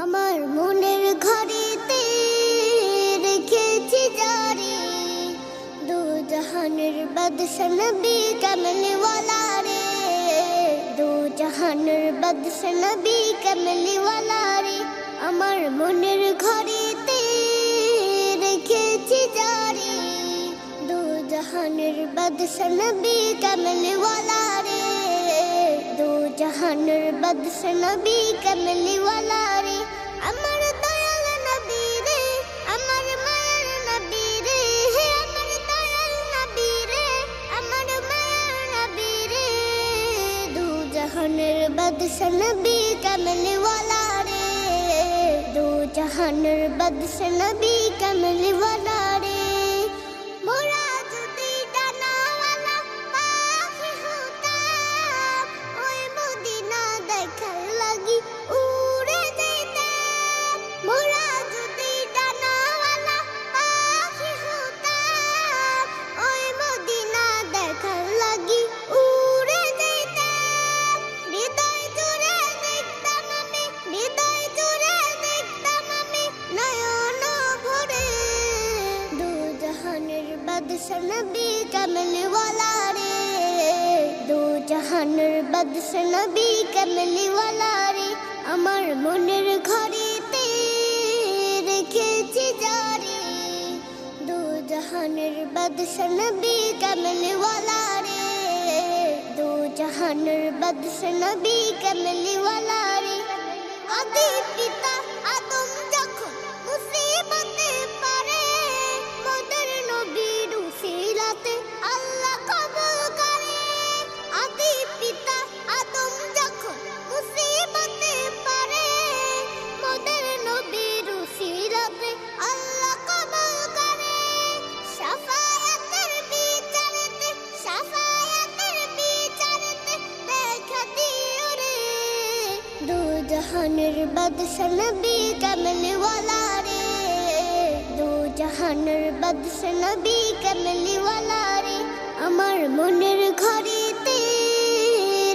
আমার মনের ঘরেতে রেখেছি জারি দু জাহানের বাদশা নবী কামলিওয়ালা রে, দু জাহানের বাদশা নবী কামলিওয়ালা রে। আমার মনের ঘরেতে রেখেছি জারি দু জাহানের বাদশা নবী কামলিওয়ালা রে, দু জাহানের বাদশা নবী কামলিওয়ালা রে। আমার দয়াল নবী রে, আমার মায়ার নবী রে, আমার দয়াল নবী রে, আমার মায়ার নবী রে, দু জাহানের বাদশা নবী কামলিওয়ালা রে, দু জাহানের বাদশা নবী কামলিওয়ালা রে। মোরা যদি ডানাওয়ালা পাখি হতাম, ওই মদিনা দেখার লাগি উড়ে যেতাম। মোরা যদি ডানাওয়ালা পাখি হতাম, ওই মদিনা দেখার লাগি উড়ে যেতাম। হৃদয় জুড়ে দেখতাম আমি, হৃদয় জুড়ে দেখতাম আমি নয়ন ভরে, দু জাহানের বাদশা নবী কামলিওয়ালা রে, দু জাহানের বাদশা নবী কামলিওয়ালা রে। আমার মনের ঘরেতে রেখেছি জারি দু জাহানের বাদশা নবী কামলিওয়ালা রে, দু জাহানের বাদশা নবী কামলিওয়ালা রে। আদি পিতা আদম যখন মুসিবতে পড়ে, মোদের নবীর উসিলাতে আল্লাহ কবুল করে। আদি পিতা আদম যখন মুসিবতে পড়ে, মোদের নবীর উসিলাতে আল্লাহ কবুল করে। শাফায়াতের বিচারেতে, শাফায়াতের বিচারেতে দেখা দিও রে, দু জাহানের বাদশা নবী কামলিওয়ালা রে, দু জাহানের বাদশা নবী কামলিওয়ালা রে। আমার মনের ঘরেতে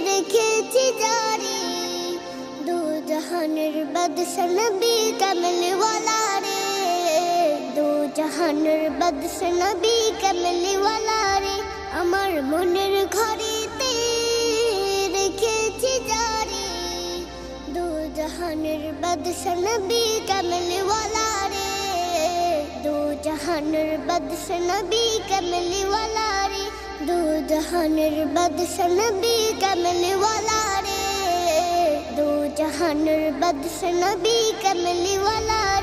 রেখেছি জারি দু জাহানের বাদশা নবী কামলিওয়ালা রে, দু জাহানের বাদশা নবী কামলিওয়ালা রে। আমার মনের ঘরেতে রেখেছি জারি দু জাহানের বাদশা নবী কামলিওয়ালা রে, দু জাহানের বাদশা নবী কামলিওয়ালা রে, দু জাহানের বাদশা নবী কামলিওয়ালা রে, দু জাহানের বাদশা নবী কামলিওয়ালা রে।